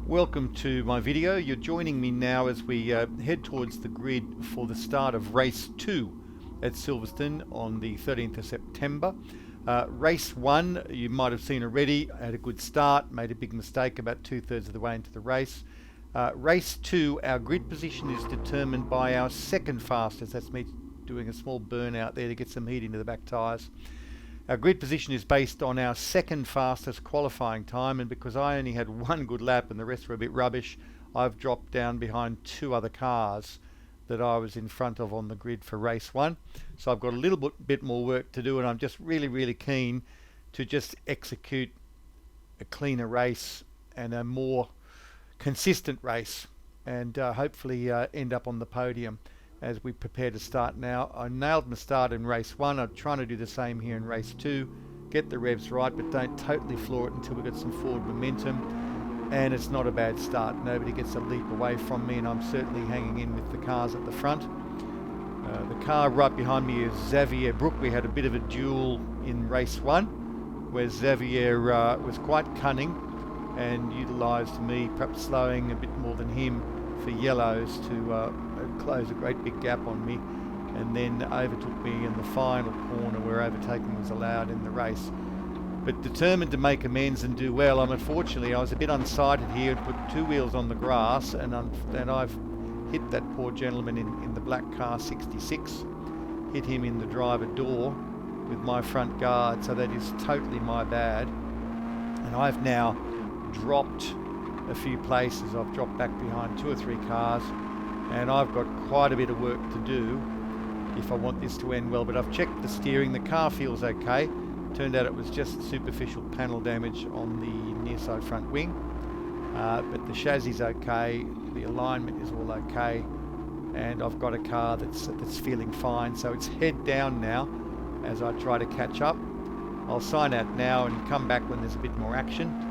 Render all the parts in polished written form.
Welcome to my video. You're joining me now as we head towards the grid for the start of race 2 at Silverstone on the 13th of September. Race 1, you might have seen already, had a good start, made a big mistake about 2/3 of the way into the race. Race 2, our grid position is determined by our second fastest. That's me doing a small burnout there to get some heat into the back tyres. Our grid position is based on our second fastest qualifying time, and because I only had one good lap and the rest were a bit rubbish, I've dropped down behind two other cars that I was in front of on the grid for race 1. So I've got a little bit more work to do, and I'm just really keen to just execute a cleaner race and a more consistent race, and hopefully end up on the podium as we prepare to start now. I nailed my start in race 1. I'm trying to do the same here in race 2. Get the revs right, but don't totally floor it until we get some forward momentum. And it's not a bad start. Nobody gets a leap away from me, and I'm certainly hanging in with the cars at the front. The car right behind me is Xavier Brook. We had a bit of a duel in race 1 where Xavier was quite cunning and utilised me, perhaps slowing a bit more than him, for yellows to close a great big gap on me, and then overtook me in the final corner where overtaking was allowed in the race. But determined to make amends and do well. Unfortunately, I was a bit unsighted here and put two wheels on the grass, and I've hit that poor gentleman in the black car 66, hit him in the driver door with my front guard, so that is totally my bad. And I've now dropped a few places. I've dropped back behind 2 or 3 cars, and I've got quite a bit of work to do if I want this to end well. But I've checked the steering, the car feels okay. Turned out it was just superficial panel damage on the near side front wing, but the chassis is okay, the alignment is all okay, and I've got a car that's feeling fine. So it's head down now as I try to catch up. I'll sign out now and come back when there's a bit more action.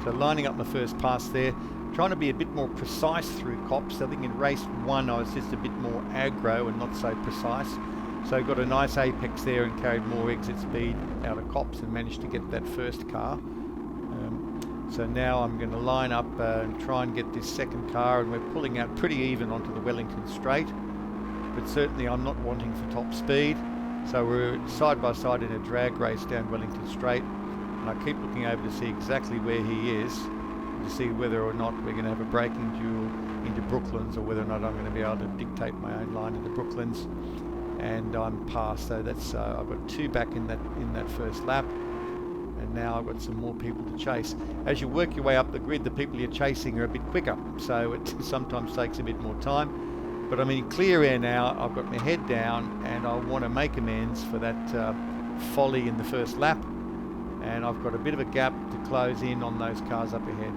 So lining up my first pass there, trying to be a bit more precise through cops. I think in race 1 I was just a bit more aggro and not so precise. So got a nice apex there and carried more exit speed out of cops and managed to get that first car. So now I'm going to line up and try and get this second car, and we're pulling out pretty even onto the Wellington straight. But certainly I'm not wanting for top speed. So we're side by side in a drag race down Wellington straight. And I keep looking over to see exactly where he is, to see whether or not we're going to have a braking duel into Brooklands, or whether or not I'm going to be able to dictate my own line into Brooklands. And I'm past, so that's I've got 2 back in that first lap, and now I've got some more people to chase. As you work your way up the grid, the people you're chasing are a bit quicker, so it sometimes takes a bit more time. But I'm in clear air now. I've got my head down, and I want to make amends for that folly in the first lap. And I've got a bit of a gap to close in on those cars up ahead.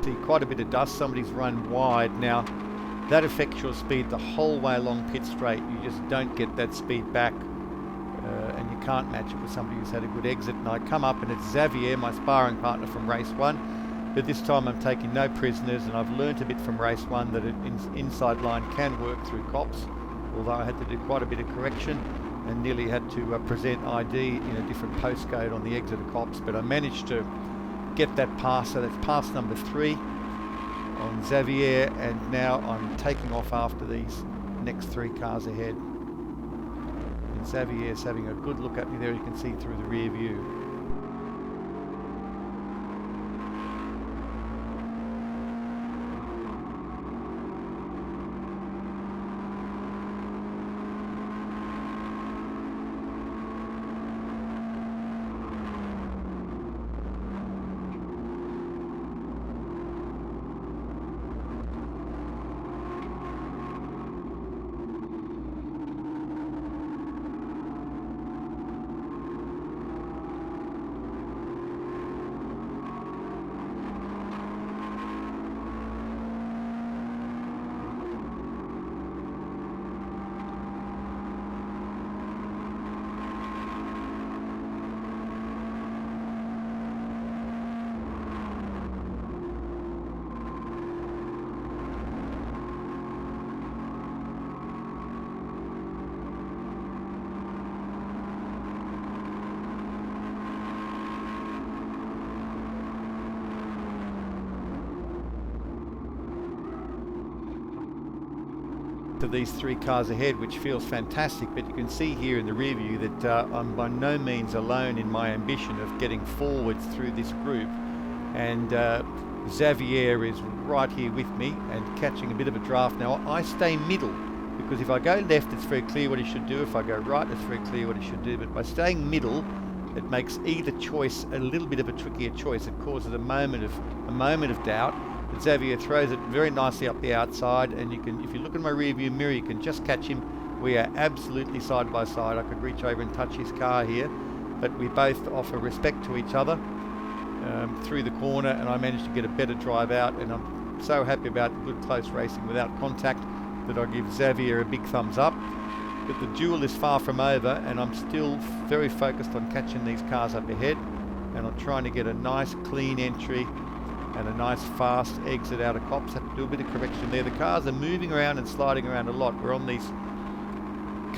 See quite a bit of dust. Somebody's run wide. Now that affects your speed the whole way along pit straight. You just don't get that speed back, and you can't match it with somebody who's had a good exit. And I come up and it's Xavier, my sparring partner from race 1, but this time I'm taking no prisoners, and I've learnt a bit from race 1 that an inside line can work through cops, although I had to do quite a bit of correction and nearly had to present ID in a different postcode on the exit of cops, but I managed to get that pass. So that's pass number 3 on Xavier, and now I'm taking off after these next 3 cars ahead. And Xavier's having a good look at me there, you can see through the rear view. To these 3 cars ahead, which feels fantastic, but you can see here in the rear view that I'm by no means alone in my ambition of getting forwards through this group, and Xavier is right here with me and catching a bit of a draft. Now I stay middle, because if I go left it's very clear what he should do, if I go right it's very clear what he should do, but by staying middle it makes either choice a little bit of a trickier choice. It causes a moment of doubt. But Xavier throws it very nicely up the outside, and you can, if you look in my rear view mirror, you can just catch him. We are absolutely side by side. I could reach over and touch his car here, but we both offer respect to each other through the corner, and I managed to get a better drive out, and I'm so happy about good close racing without contact that I give Xavier a big thumbs up. But the duel is far from over, and I'm still very focused on catching these cars up ahead, and I'm trying to get a nice clean entry and a nice fast exit out of cops. Have to do a bit of correction there. The cars are moving around and sliding around a lot. We're on these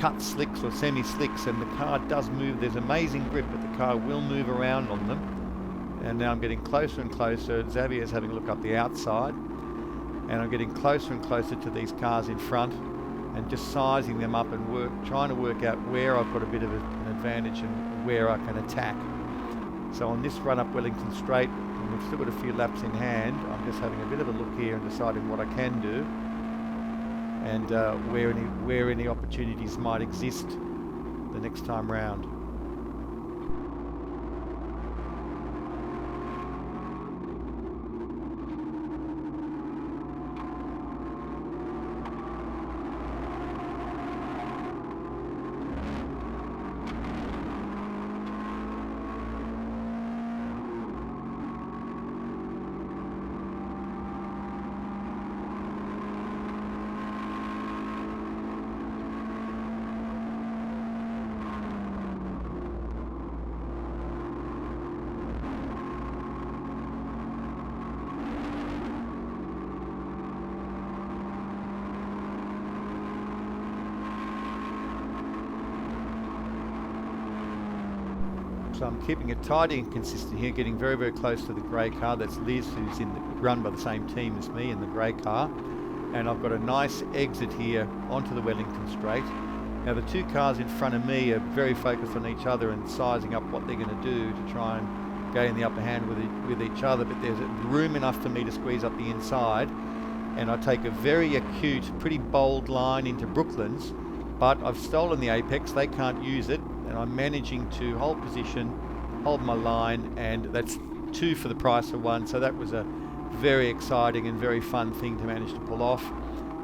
cut slicks or semi-slicks, and the car does move. There's amazing grip, but the car will move around on them. And now I'm getting closer and closer. Xavier's having a look up the outside, and I'm getting closer and closer to these cars in front and just sizing them up and trying to work out where I've got a bit of an advantage and where I can attack. So on this run up Wellington Straight, and we've still got a few laps in hand, I'm just having a bit of a look here and deciding what I can do, and where any opportunities might exist the next time round. So I'm keeping it tidy and consistent here, getting very, very close to the grey car. That's Liz, who's run by the same team as me in the grey car. And I've got a nice exit here onto the Wellington Straight. Now the 2 cars in front of me are very focused on each other and sizing up what they're going to do to try and gain the upper hand with each other, but there's room enough for me to squeeze up the inside. And I take a very acute, pretty bold line into Brooklands, but I've stolen the apex, they can't use it, and I'm managing to hold position, hold my line, and that's 2 for the price of 1. So that was a very exciting and very fun thing to manage to pull off.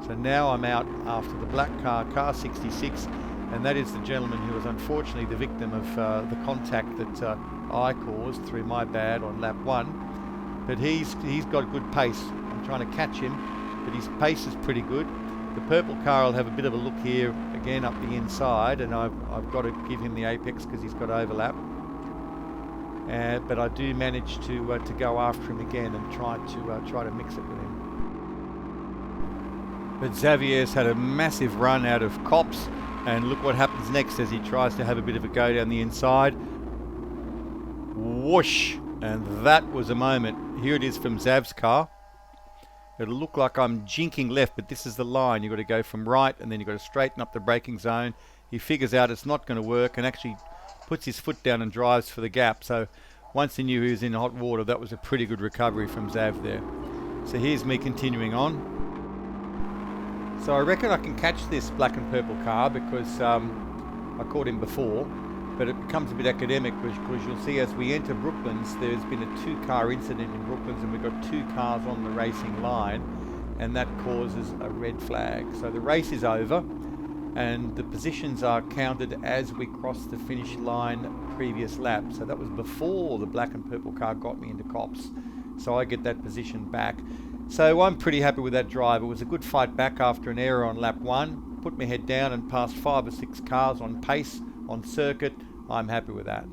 So now I'm out after the black car, car 66, and that is the gentleman who was unfortunately the victim of the contact that I caused through my bad on lap 1. but he's got good pace. I'm trying to catch him, but his pace is pretty good. The purple car will have a bit of a look here again up the inside, and I've got to give him the apex because he's got overlap. But I do manage to go after him again and try to mix it with him. But Xavier's had a massive run out of Copse, and look what happens next as he tries to have a bit of a go down the inside. Whoosh! And that was a moment. Here it is from Zav's car. It'll look like I'm jinking left, but this is the line. You've got to go from right, and then you've got to straighten up the braking zone. He figures out it's not going to work and actually puts his foot down and drives for the gap. So once he knew he was in hot water, that was a pretty good recovery from Zav there. So here's me continuing on. So I reckon I can catch this black and purple car because I caught him before, but it becomes a bit academic because you'll see as we enter Brooklands, there's been a 2-car incident in Brooklands and we've got 2 cars on the racing line, and that causes a red flag. So the race is over and the positions are counted as we cross the finish line previous lap. So that was before the black and purple car got me into Copse. So I get that position back. So I'm pretty happy with that drive. It was a good fight back after an error on lap 1. Put my head down and passed 5 or 6 cars on pace, on circuit. I'm happy with that.